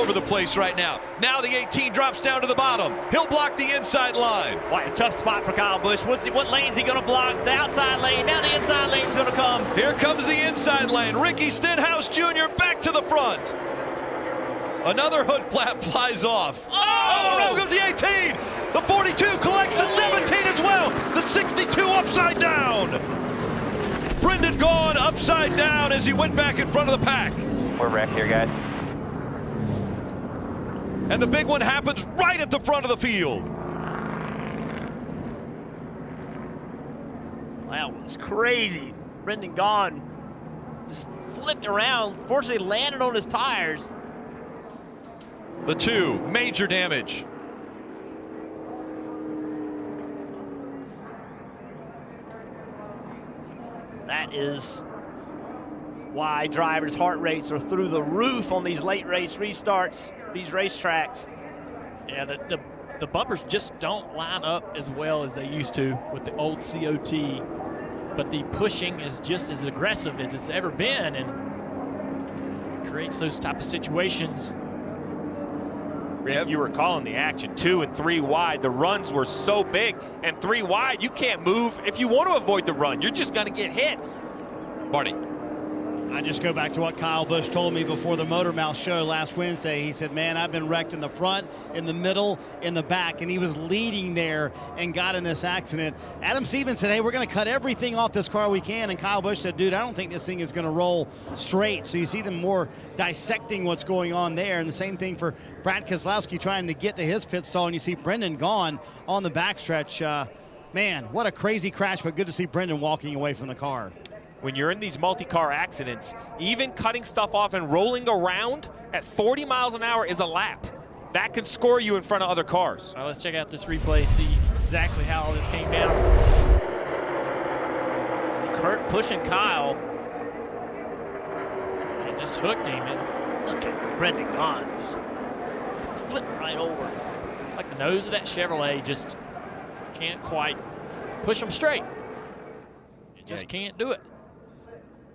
over the place right now. Now the 18 drops down to the bottom. He'll block the inside line. What a tough spot for Kyle Busch. What lane's he going to block? The outside lane. Now the inside lane's going to come. Here comes the inside lane. Ricky Stenhouse Jr. back to the front. Another hood flap flies off. Oh, around goes the 18. The 42 collects the 17 as well. The 62 upside down. Brendan Gaughan upside down as he went back in front of the pack. We're wrecked here, guys. And the big one happens right at the front of the field. That was crazy. Brendan Gaughan just flipped around, fortunately landed on his tires. The 2, major damage. That is why drivers' heart rates are through the roof on these late race restarts, these racetracks. Yeah, the bumpers just don't line up as well as they used to with the old COT, but the pushing is just as aggressive as it's ever been and creates those type of situations. Rick, you were calling the action 2 and 3 wide. The runs were so big, and 3 wide, you can't move. If you want to avoid the run, you're just going to get hit. Marty. I just go back to what Kyle Busch told me before the Motor Mouth show last Wednesday. He said, man, I've been wrecked in the front, in the middle, in the back, and he was leading there and got in this accident. Adam Stevens said, hey, we're going to cut everything off this car we can, and Kyle Busch said, dude, I don't think this thing is going to roll straight. So you see them more dissecting what's going on there, and the same thing for Brad Keselowski trying to get to his pit stall, and you see Brendan Gaughan on the backstretch. Man, what a crazy crash, but good to see Brendan walking away from the car. When you're in these multi-car accidents, even cutting stuff off and rolling around at 40 miles an hour is a lap. That could score you in front of other cars. All right, let's check out this replay, see exactly how all this came down. See Kurt pushing Kyle. It just hooked him. And Look at Brendan Gaughan just flipping right over. it's like the nose of that Chevrolet just can't quite push them straight. It just can't do it.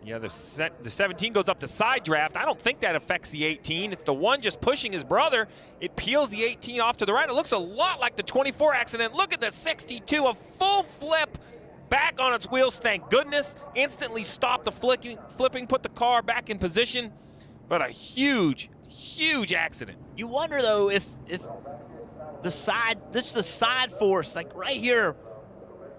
Yeah, the 17 goes up to side draft. I don't think that affects the 18. It's the one just pushing his brother. It peels the 18 off to the right. It looks a lot like the 24 accident. Look at the 62, a full flip back on its wheels. Thank goodness. Instantly stopped the flipping, put the car back in position. But a huge, huge accident. You wonder though if the side force, like right here,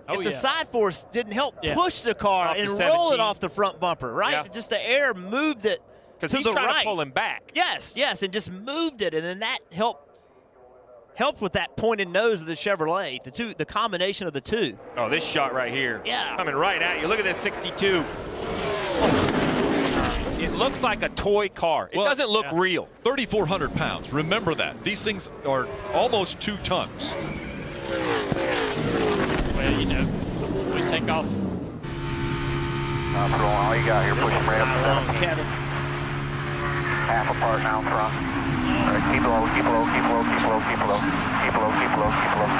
if the side force didn't help push the car Off and the roll 17. it off the front bumper, right? Yeah. Just the air moved it to Because he's the trying right. to pull him back. Yes, and just moved it, and then that helped with that pointed nose of the Chevrolet. The combination of the two. Oh, this shot right here. Yeah. Coming right at you. Look at this 62. It looks like a toy car. It doesn't look real. 3,400 pounds. Remember that. These things are almost 2 tons. Well, you know, we take off. All you got here, pushing right up to 17. Kevin. Half apart now in front. All right, keep low, keep low, keep low, keep low, keep low. Keep low, keep low, keep low.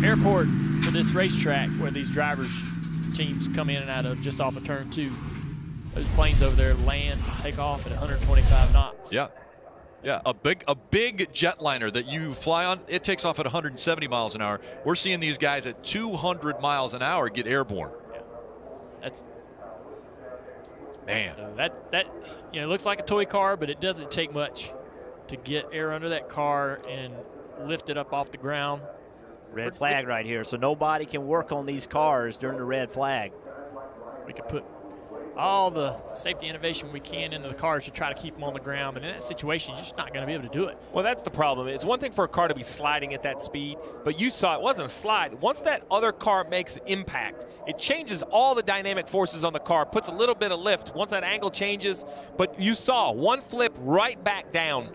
The airport for this racetrack where these drivers teams come in and out of just off of turn 2. Those planes over there land, take off at 125 knots. Yeah. Yeah, a big jetliner that you fly on, it takes off at 170 miles an hour. We're seeing these guys at 200 miles an hour get airborne. Yeah. That's Man. so that you know, it looks like a toy car, but it doesn't take much to get air under that car and lift it up off the ground. Red flag right here, so nobody can work on these cars during the red flag. We could put all the safety innovation we can into the cars to try to keep them on the ground, but in that situation, you're just not going to be able to do it. Well, that's the problem. It's one thing for a car to be sliding at that speed, but you saw it wasn't a slide. Once that other car makes impact, it changes all the dynamic forces on the car, puts a little bit of lift once that angle changes, but you saw one flip right back down.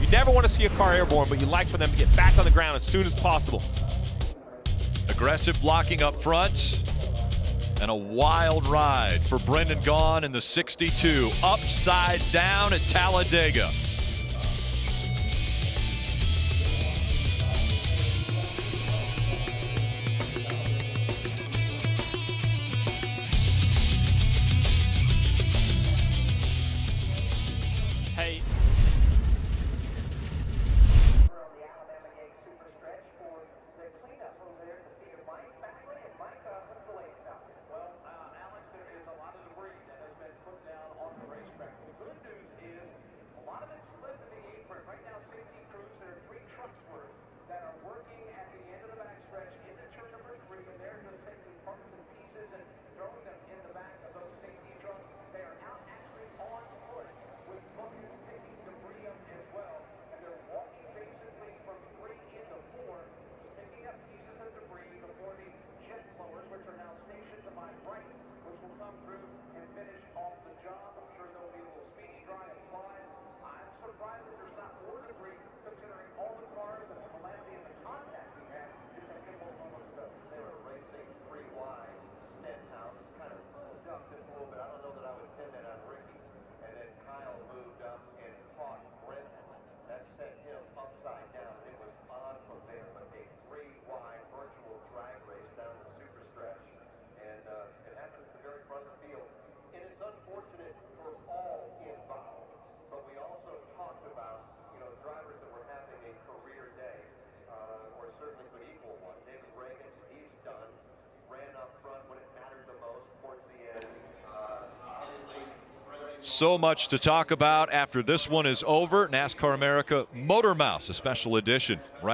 You never want to see a car airborne, but you like for them to get back on the ground as soon as possible. Aggressive blocking up front. And a wild ride for Brendan Gaughan in the 62, upside down at Talladega. So much to talk about after this one is over. NASCAR America Motor Mouse, a special edition. Right